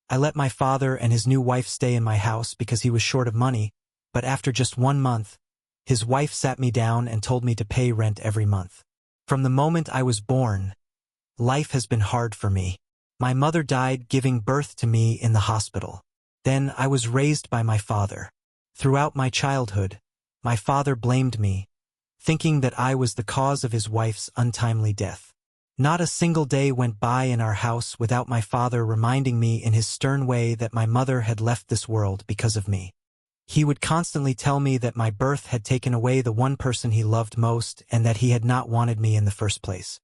I let my father and his new wife stay in my house because he was short of money, but after just 1 month, his wife sat me down and told me to pay rent every month. From the moment I was born, life has been hard for me. My mother died giving birth to me in the hospital. Then I was raised by my father. Throughout my childhood, my father blamed me, thinking that I was the cause of his wife's untimely death. Not a single day went by in our house without my father reminding me in his stern way that my mother had left this world because of me. He would constantly tell me that my birth had taken away the one person he loved most and that he had not wanted me in the first place.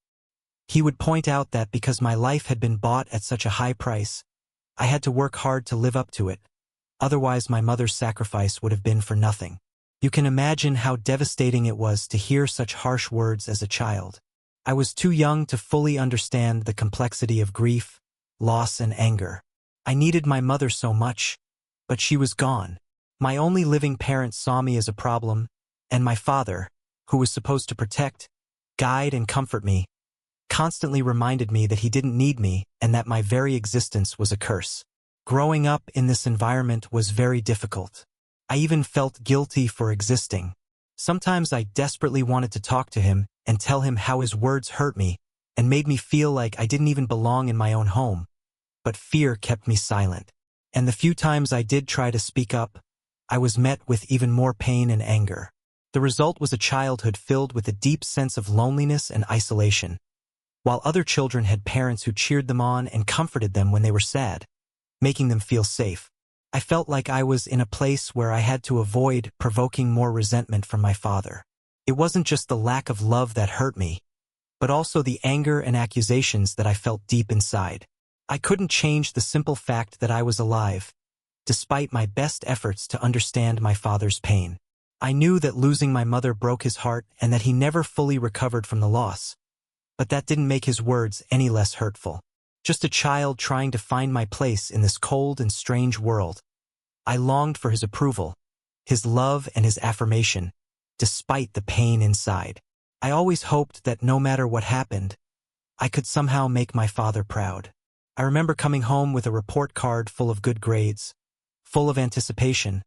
He would point out that because my life had been bought at such a high price, I had to work hard to live up to it, otherwise my mother's sacrifice would have been for nothing. You can imagine how devastating it was to hear such harsh words as a child. I was too young to fully understand the complexity of grief, loss, and anger. I needed my mother so much, but she was gone. My only living parent saw me as a problem, and my father, who was supposed to protect, guide, and comfort me, constantly reminded me that he didn't need me and that my very existence was a curse. Growing up in this environment was very difficult. I even felt guilty for existing. Sometimes I desperately wanted to talk to him and tell him how his words hurt me and made me feel like I didn't even belong in my own home. But fear kept me silent. And the few times I did try to speak up, I was met with even more pain and anger. The result was a childhood filled with a deep sense of loneliness and isolation. While other children had parents who cheered them on and comforted them when they were sad, making them feel safe, I felt like I was in a place where I had to avoid provoking more resentment from my father. It wasn't just the lack of love that hurt me, but also the anger and accusations that I felt deep inside. I couldn't change the simple fact that I was alive, despite my best efforts to understand my father's pain. I knew that losing my mother broke his heart and that he never fully recovered from the loss. But that didn't make his words any less hurtful. Just a child trying to find my place in this cold and strange world. I longed for his approval, his love, and his affirmation, despite the pain inside. I always hoped that no matter what happened, I could somehow make my father proud. I remember coming home with a report card full of good grades, full of anticipation,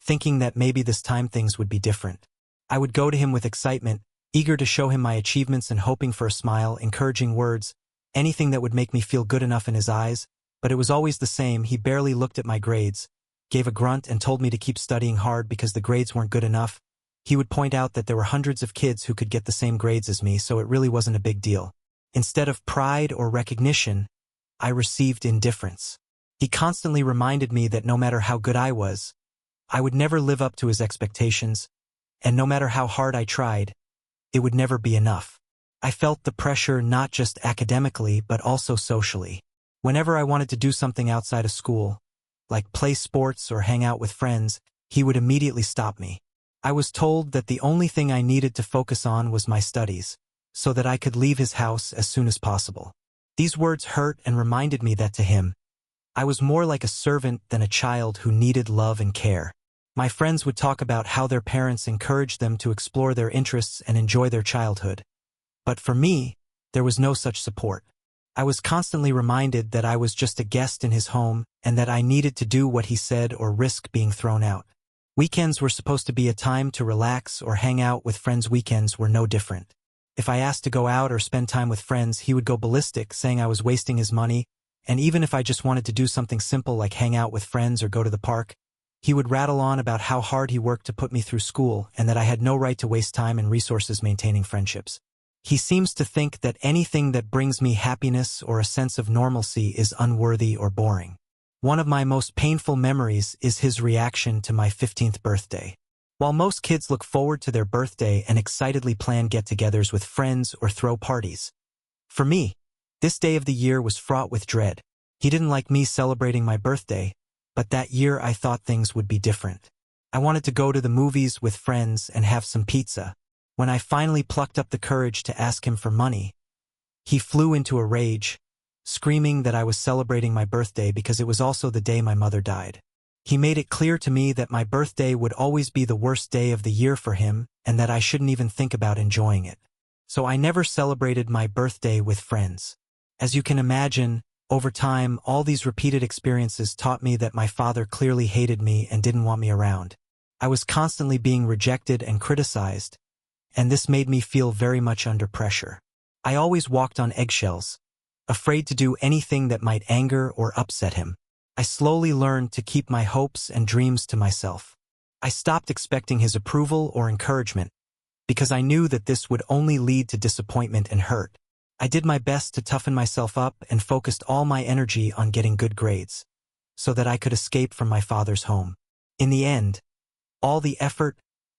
thinking that maybe this time things would be different. I would go to him with excitement, eager to show him my achievements and hoping for a smile, encouraging words, anything that would make me feel good enough in his eyes, but it was always the same. He barely looked at my grades, gave a grunt, and told me to keep studying hard because the grades weren't good enough. He would point out that there were hundreds of kids who could get the same grades as me, so it really wasn't a big deal. Instead of pride or recognition, I received indifference. He constantly reminded me that no matter how good I was, I would never live up to his expectations, and no matter how hard I tried, it would never be enough. I felt the pressure not just academically but also socially. Whenever I wanted to do something outside of school, like play sports or hang out with friends, he would immediately stop me. I was told that the only thing I needed to focus on was my studies, so that I could leave his house as soon as possible. These words hurt and reminded me that to him, I was more like a servant than a child who needed love and care. My friends would talk about how their parents encouraged them to explore their interests and enjoy their childhood. But for me, there was no such support. I was constantly reminded that I was just a guest in his home and that I needed to do what he said or risk being thrown out. Weekends were supposed to be a time to relax or hang out with friends. Weekends were no different. If I asked to go out or spend time with friends, he would go ballistic, saying I was wasting his money, and even if I just wanted to do something simple like hang out with friends or go to the park, he would rattle on about how hard he worked to put me through school and that I had no right to waste time and resources maintaining friendships. He seems to think that anything that brings me happiness or a sense of normalcy is unworthy or boring. One of my most painful memories is his reaction to my 15th birthday. While most kids look forward to their birthday and excitedly plan get-togethers with friends or throw parties, for me, this day of the year was fraught with dread. He didn't like me celebrating my birthday, but that year I thought things would be different. I wanted to go to the movies with friends and have some pizza. When I finally plucked up the courage to ask him for money, he flew into a rage, screaming that I was celebrating my birthday because it was also the day my mother died. He made it clear to me that my birthday would always be the worst day of the year for him and that I shouldn't even think about enjoying it. So I never celebrated my birthday with friends. As you can imagine, Over time, all these repeated experiences taught me that my father clearly hated me and didn't want me around. I was constantly being rejected and criticized, and this made me feel very much under pressure. I always walked on eggshells, afraid to do anything that might anger or upset him. I slowly learned to keep my hopes and dreams to myself. I stopped expecting his approval or encouragement, because I knew that this would only lead to disappointment and hurt. I did my best to toughen myself up and focused all my energy on getting good grades, so that I could escape from my father's home. In the end, all the effort,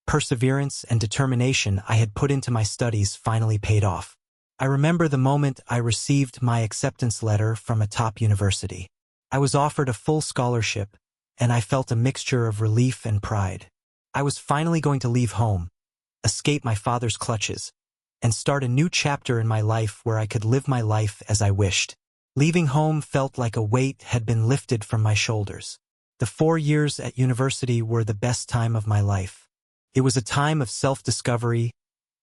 perseverance, and determination I had put into my studies finally paid off. I remember the moment I received my acceptance letter from a top university. I was offered a full scholarship, and I felt a mixture of relief and pride. I was finally going to leave home, escape my father's clutches, and start a new chapter in my life where I could live my life as I wished. Leaving home felt like a weight had been lifted from my shoulders. The 4 years at university were the best time of my life. It was a time of self-discovery,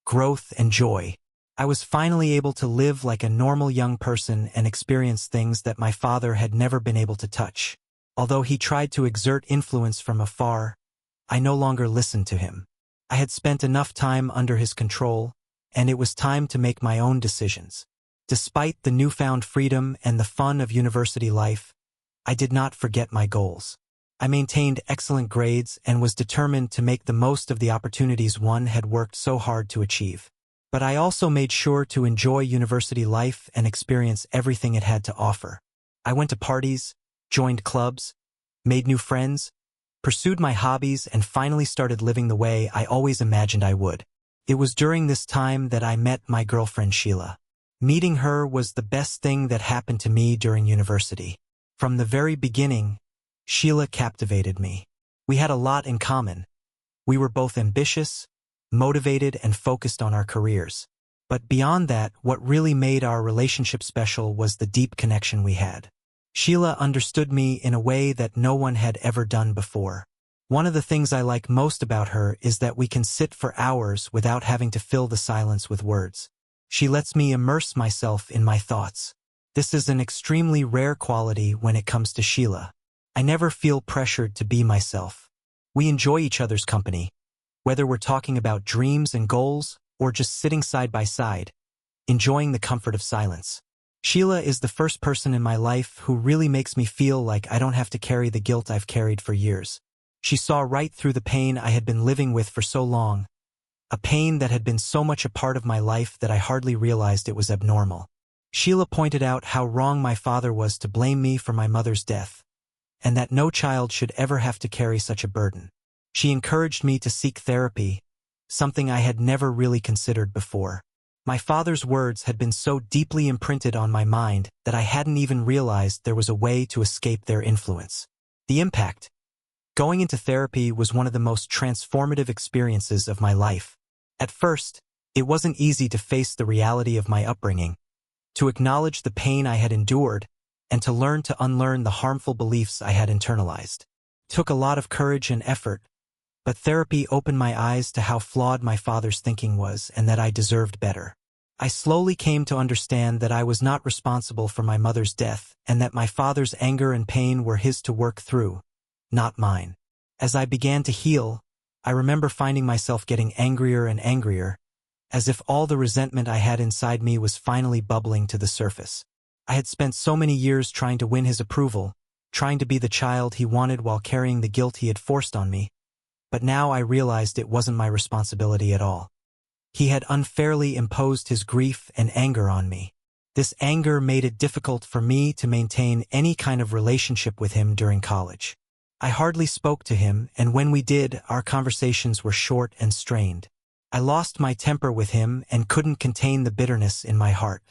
growth, and joy. I was finally able to live like a normal young person and experience things that my father had never been able to touch. Although he tried to exert influence from afar, I no longer listened to him. I had spent enough time under his control, and it was time to make my own decisions. Despite the newfound freedom and the fun of university life, I did not forget my goals. I maintained excellent grades and was determined to make the most of the opportunities one had worked so hard to achieve. But I also made sure to enjoy university life and experience everything it had to offer. I went to parties, joined clubs, made new friends, pursued my hobbies, and finally started living the way I always imagined I would. It was during this time that I met my girlfriend Sheila. Meeting her was the best thing that happened to me during university. From the very beginning, Sheila captivated me. We had a lot in common. We were both ambitious, motivated, and focused on our careers. But beyond that, what really made our relationship special was the deep connection we had. Sheila understood me in a way that no one had ever done before. One of the things I like most about her is that we can sit for hours without having to fill the silence with words. She lets me immerse myself in my thoughts. This is an extremely rare quality when it comes to Sheila. I never feel pressured to be myself. We enjoy each other's company, whether we're talking about dreams and goals or just sitting side by side, enjoying the comfort of silence. Sheila is the first person in my life who really makes me feel like I don't have to carry the guilt I've carried for years. She saw right through the pain I had been living with for so long, a pain that had been so much a part of my life that I hardly realized it was abnormal. Sheila pointed out how wrong my father was to blame me for my mother's death, and that no child should ever have to carry such a burden. She encouraged me to seek therapy, something I had never really considered before. My father's words had been so deeply imprinted on my mind that I hadn't even realized there was a way to escape their influence. The impact. Going into therapy was one of the most transformative experiences of my life. At first, it wasn't easy to face the reality of my upbringing, to acknowledge the pain I had endured, and to learn to unlearn the harmful beliefs I had internalized. It took a lot of courage and effort, but therapy opened my eyes to how flawed my father's thinking was and that I deserved better. I slowly came to understand that I was not responsible for my mother's death and that my father's anger and pain were his to work through, not mine. As I began to heal, I remember finding myself getting angrier and angrier, as if all the resentment I had inside me was finally bubbling to the surface. I had spent so many years trying to win his approval, trying to be the child he wanted while carrying the guilt he had forced on me, but now I realized it wasn't my responsibility at all. He had unfairly imposed his grief and anger on me. This anger made it difficult for me to maintain any kind of relationship with him during college. I hardly spoke to him, and when we did, our conversations were short and strained. I lost my temper with him and couldn't contain the bitterness in my heart.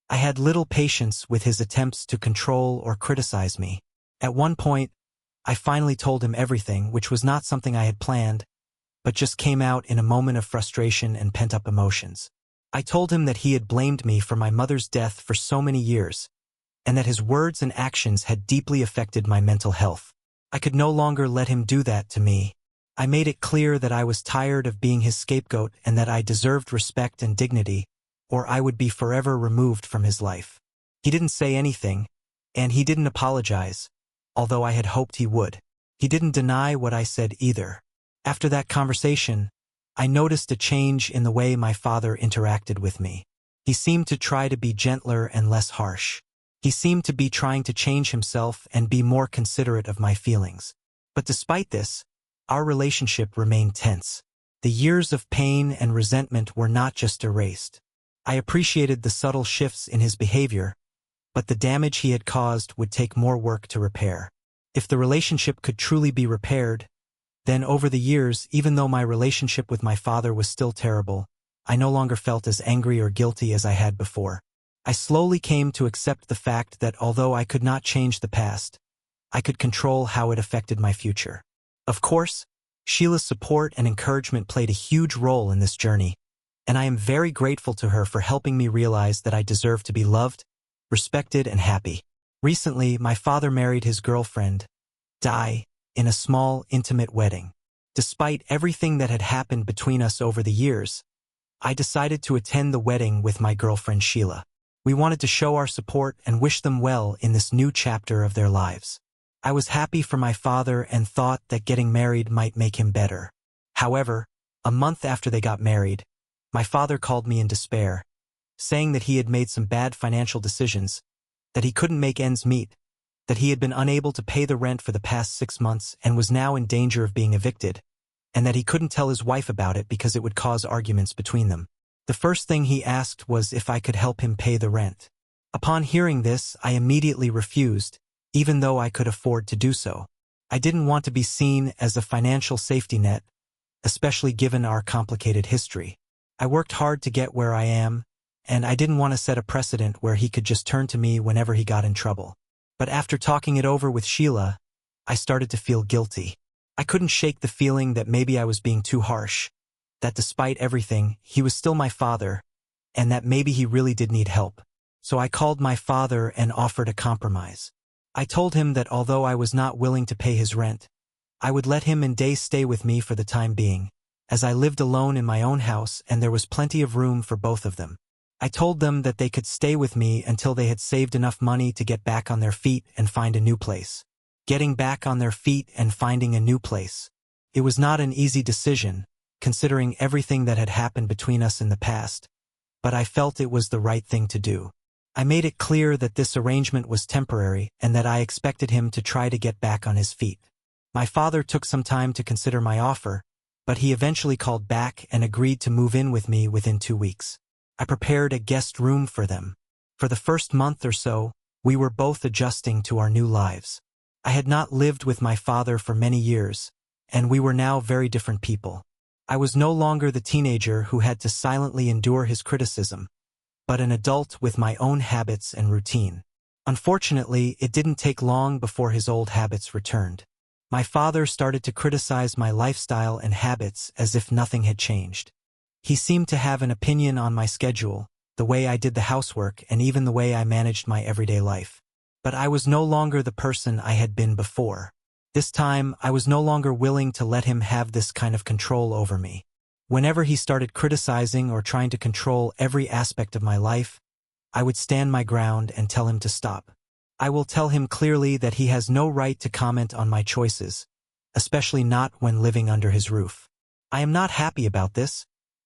I had little patience with his attempts to control or criticize me. At one point, I finally told him everything, which was not something I had planned, but just came out in a moment of frustration and pent-up emotions. I told him that he had blamed me for my mother's death for so many years, and that his words and actions had deeply affected my mental health. I could no longer let him do that to me. I made it clear that I was tired of being his scapegoat and that I deserved respect and dignity, or I would be forever removed from his life. He didn't say anything, And he didn't apologize, although I had hoped he would. He didn't deny what I said either. After that conversation, I noticed a change in the way my father interacted with me. He seemed to try to be gentler and less harsh. He seemed to be trying to change himself and be more considerate of my feelings. But despite this, our relationship remained tense. The years of pain and resentment were not just erased. I appreciated the subtle shifts in his behavior, but the damage he had caused would take more work to repair. If the relationship could truly be repaired, then over the years, even though my relationship with my father was still terrible, I no longer felt as angry or guilty as I had before. I slowly came to accept the fact that although I could not change the past, I could control how it affected my future. Of course, Sheila's support and encouragement played a huge role in this journey, and I am very grateful to her for helping me realize that I deserve to be loved, respected, and happy. Recently, my father married his girlfriend, Di, in a small, intimate wedding. Despite everything that had happened between us over the years, I decided to attend the wedding with my girlfriend Sheila. We wanted to show our support and wish them well in this new chapter of their lives. I was happy for my father and thought that getting married might make him better. However, a month after they got married, my father called me in despair, saying that he had made some bad financial decisions, that he couldn't make ends meet, that he had been unable to pay the rent for the past 6 months and was now in danger of being evicted, and that he couldn't tell his wife about it because it would cause arguments between them. The first thing he asked was if I could help him pay the rent. Upon hearing this, I immediately refused, even though I could afford to do so. I didn't want to be seen as a financial safety net, especially given our complicated history. I worked hard to get where I am, and I didn't want to set a precedent where he could just turn to me whenever he got in trouble. But after talking it over with Sheila, I started to feel guilty. I couldn't shake the feeling that maybe I was being too harsh, that despite everything, he was still my father, and that maybe he really did need help. So I called my father and offered a compromise. I told him that although I was not willing to pay his rent, I would let him and Day stay with me for the time being, as I lived alone in my own house and there was plenty of room for both of them. I told them that they could stay with me until they had saved enough money to get back on their feet and find a new place. Getting back on their feet and finding a new place. It was not an easy decision, considering everything that had happened between us in the past, but I felt it was the right thing to do. I made it clear that this arrangement was temporary and that I expected him to try to get back on his feet. My father took some time to consider my offer, but he eventually called back and agreed to move in with me within 2 weeks. I prepared a guest room for them. For the first month or so, we were both adjusting to our new lives. I had not lived with my father for many years, and we were now very different people. I was no longer the teenager who had to silently endure his criticism, but an adult with my own habits and routine. Unfortunately, it didn't take long before his old habits returned. My father started to criticize my lifestyle and habits as if nothing had changed. He seemed to have an opinion on my schedule, the way I did the housework, and even the way I managed my everyday life. But I was no longer the person I had been before. This time, I was no longer willing to let him have this kind of control over me. Whenever he started criticizing or trying to control every aspect of my life, I would stand my ground and tell him to stop. I will tell him clearly that he has no right to comment on my choices, especially not when living under his roof. I am not happy about this,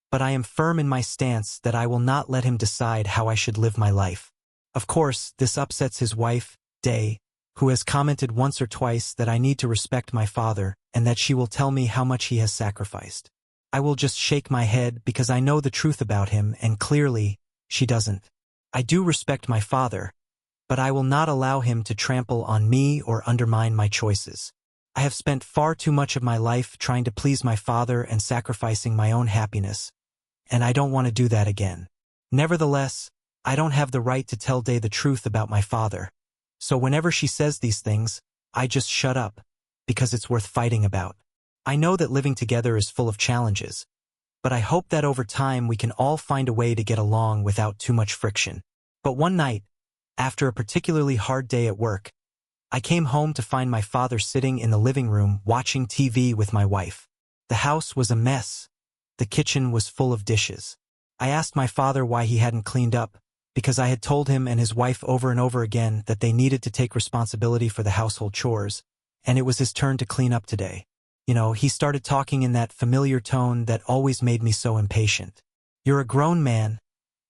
but I am firm in my stance that I will not let him decide how I should live my life. Of course, this upsets his wife, Day, who has commented once or twice that I need to respect my father and that she will tell me how much he has sacrificed. I will just shake my head because I know the truth about him, and clearly, she doesn't. I do respect my father, but I will not allow him to trample on me or undermine my choices. I have spent far too much of my life trying to please my father and sacrificing my own happiness, and I don't want to do that again. Nevertheless, I don't have the right to tell Day the truth about my father. So whenever she says these things, I just shut up, because it's worth fighting about. I know that living together is full of challenges, but I hope that over time we can all find a way to get along without too much friction. But one night, after a particularly hard day at work, I came home to find my father sitting in the living room watching TV with my wife. The house was a mess. The kitchen was full of dishes. I asked my father why he hadn't cleaned up, because I had told him and his wife over and over again that they needed to take responsibility for the household chores, and it was his turn to clean up today. He started talking in that familiar tone that always made me so impatient. "You're a grown man.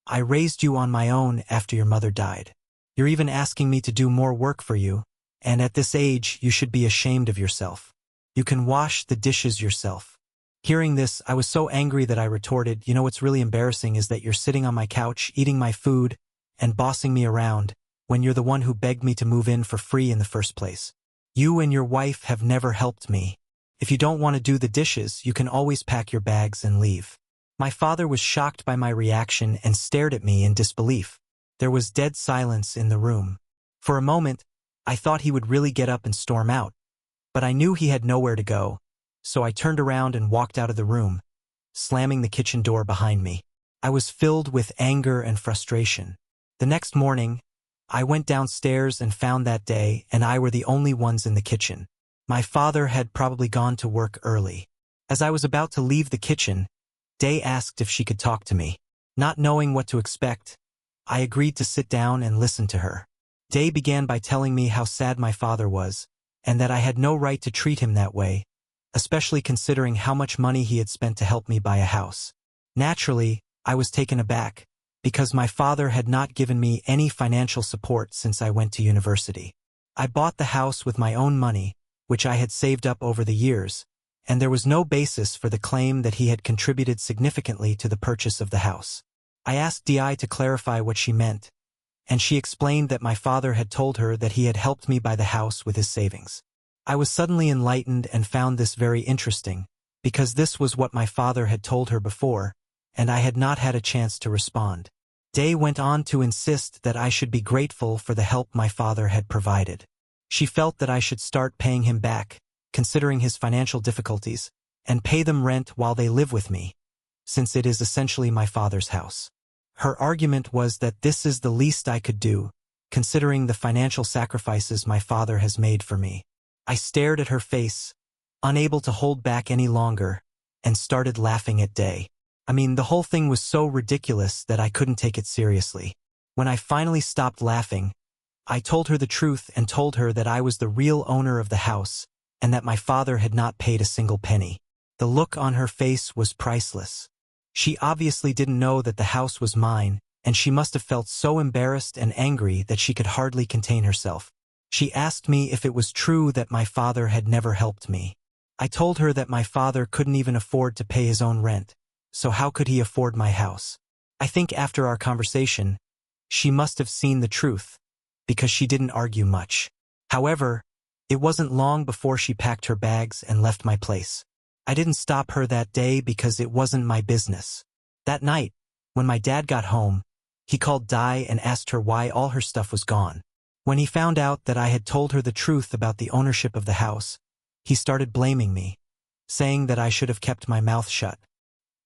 I raised you on my own after your mother died. You're even asking me to do more work for you, and at this age you should be ashamed of yourself. You can wash the dishes yourself." Hearing this, I was so angry that I retorted, "What's really embarrassing is that you're sitting on my couch, eating my food, and bossing me around, when you're the one who begged me to move in for free in the first place. You and your wife have never helped me. If you don't want to do the dishes, you can always pack your bags and leave." My father was shocked by my reaction and stared at me in disbelief. There was dead silence in the room. For a moment, I thought he would really get up and storm out, but I knew he had nowhere to go, so I turned around and walked out of the room, slamming the kitchen door behind me. I was filled with anger and frustration. The next morning, I went downstairs and found that Day and I were the only ones in the kitchen. My father had probably gone to work early. As I was about to leave the kitchen, Day asked if she could talk to me. Not knowing what to expect, I agreed to sit down and listen to her. Day began by telling me how sad my father was, and that I had no right to treat him that way, especially considering how much money he had spent to help me buy a house. Naturally, I was taken aback, because my father had not given me any financial support since I went to university. I bought the house with my own money, which I had saved up over the years, and there was no basis for the claim that he had contributed significantly to the purchase of the house. I asked Di to clarify what she meant, and she explained that my father had told her that he had helped me buy the house with his savings. I was suddenly enlightened and found this very interesting, because this was what my father had told her before, and I had not had a chance to respond. Day went on to insist that I should be grateful for the help my father had provided. She felt that I should start paying him back, considering his financial difficulties, and pay them rent while they live with me, since it is essentially my father's house. Her argument was that this is the least I could do, considering the financial sacrifices my father has made for me. I stared at her face, unable to hold back any longer, and started laughing at Day. The whole thing was so ridiculous that I couldn't take it seriously. When I finally stopped laughing, I told her the truth and told her that I was the real owner of the house, and that my father had not paid a single penny. The look on her face was priceless. She obviously didn't know that the house was mine, and she must have felt so embarrassed and angry that she could hardly contain herself. She asked me if it was true that my father had never helped me. I told her that my father couldn't even afford to pay his own rent, so how could he afford my house? I think after our conversation, she must have seen the truth, because she didn't argue much. However, it wasn't long before she packed her bags and left my place. I didn't stop her that day because it wasn't my business. That night, when my dad got home, he called Di and asked her why all her stuff was gone. When he found out that I had told her the truth about the ownership of the house, he started blaming me, saying that I should have kept my mouth shut.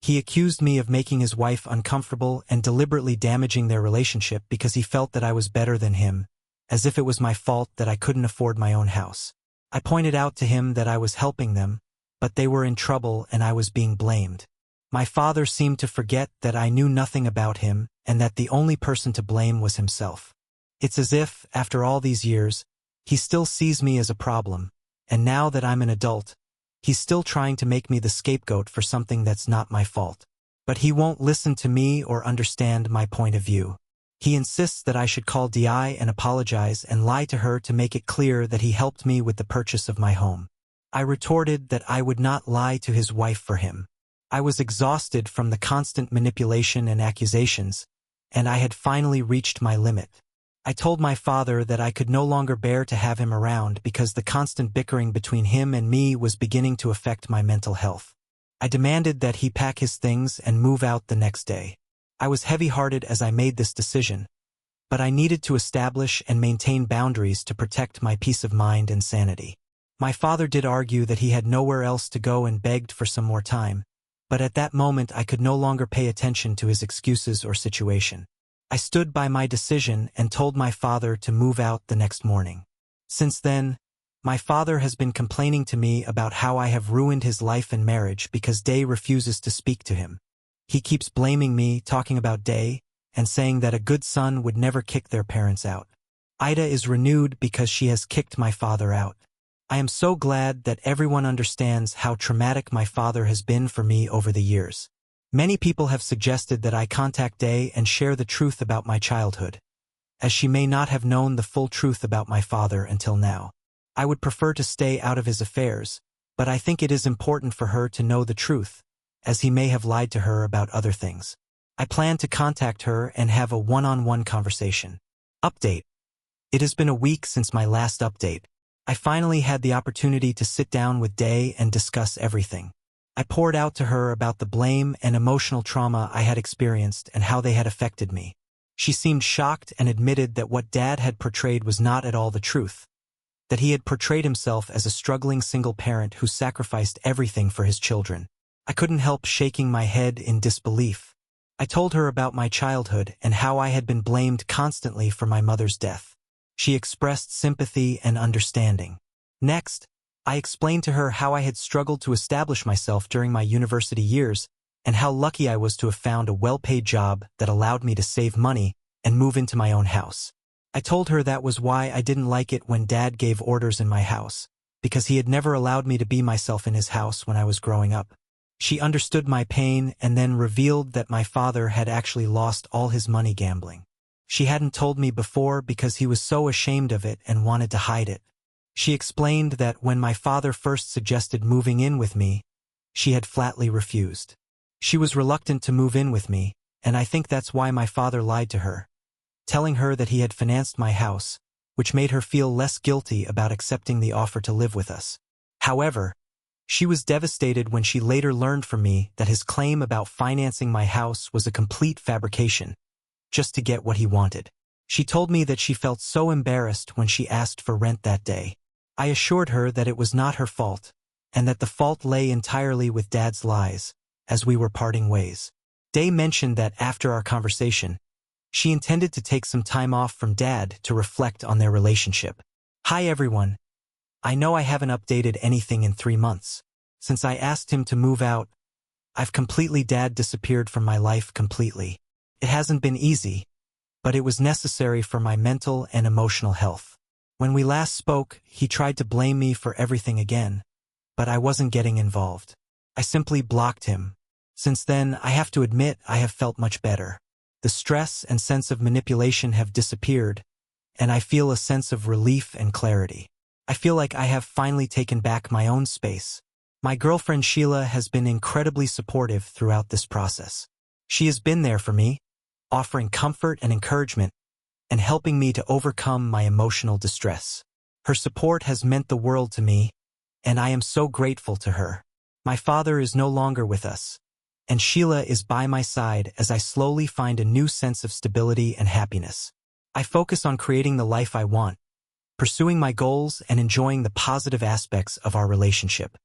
He accused me of making his wife uncomfortable and deliberately damaging their relationship because he felt that I was better than him, as if it was my fault that I couldn't afford my own house. I pointed out to him that I was helping them, but they were in trouble and I was being blamed. My father seemed to forget that I knew nothing about him and that the only person to blame was himself. It's as if, after all these years, he still sees me as a problem, and now that I'm an adult, he's still trying to make me the scapegoat for something that's not my fault. But he won't listen to me or understand my point of view. He insists that I should call Di and apologize and lie to her to make it clear that he helped me with the purchase of my home. I retorted that I would not lie to his wife for him. I was exhausted from the constant manipulation and accusations, and I had finally reached my limit. I told my father that I could no longer bear to have him around because the constant bickering between him and me was beginning to affect my mental health. I demanded that he pack his things and move out the next day. I was heavy-hearted as I made this decision, but I needed to establish and maintain boundaries to protect my peace of mind and sanity. My father did argue that he had nowhere else to go and begged for some more time, but at that moment I could no longer pay attention to his excuses or situation. I stood by my decision and told my father to move out the next morning. Since then, my father has been complaining to me about how I have ruined his life and marriage because Day refuses to speak to him. He keeps blaming me, talking about Day, and saying that a good son would never kick their parents out. Ida is renewed because she has kicked my father out. I am so glad that everyone understands how traumatic my father has been for me over the years. Many people have suggested that I contact Day and share the truth about my childhood, as she may not have known the full truth about my father until now. I would prefer to stay out of his affairs, but I think it is important for her to know the truth, as he may have lied to her about other things. I plan to contact her and have a one-on-one conversation. Update. It has been a week since my last update. I finally had the opportunity to sit down with Day and discuss everything. I poured out to her about the blame and emotional trauma I had experienced and how they had affected me. She seemed shocked and admitted that what Dad had portrayed was not at all the truth, that he had portrayed himself as a struggling single parent who sacrificed everything for his children. I couldn't help shaking my head in disbelief. I told her about my childhood and how I had been blamed constantly for my mother's death. She expressed sympathy and understanding. Next, I explained to her how I had struggled to establish myself during my university years and how lucky I was to have found a well-paid job that allowed me to save money and move into my own house. I told her that was why I didn't like it when Dad gave orders in my house, because he had never allowed me to be myself in his house when I was growing up. She understood my pain and then revealed that my father had actually lost all his money gambling. She hadn't told me before because he was so ashamed of it and wanted to hide it. She explained that when my father first suggested moving in with me, she had flatly refused. She was reluctant to move in with me, and I think that's why my father lied to her, telling her that he had financed my house, which made her feel less guilty about accepting the offer to live with us. However, she was devastated when she later learned from me that his claim about financing my house was a complete fabrication, just to get what he wanted. She told me that she felt so embarrassed when she asked for rent that day. I assured her that it was not her fault, and that the fault lay entirely with Dad's lies, as we were parting ways. Day mentioned that after our conversation, she intended to take some time off from Dad to reflect on their relationship. Hi everyone. I know I haven't updated anything in 3 months. Since I asked him to move out, Dad disappeared from my life completely. It hasn't been easy, but it was necessary for my mental and emotional health. When we last spoke, he tried to blame me for everything again, but I wasn't getting involved. I simply blocked him. Since then, I have to admit I have felt much better. The stress and sense of manipulation have disappeared, and I feel a sense of relief and clarity. I feel like I have finally taken back my own space. My girlfriend Sheila has been incredibly supportive throughout this process. She has been there for me, offering comfort and encouragement, and helping me to overcome my emotional distress. Her support has meant the world to me, and I am so grateful to her. My father is no longer with us, and Sheila is by my side as I slowly find a new sense of stability and happiness. I focus on creating the life I want, pursuing my goals and enjoying the positive aspects of our relationship.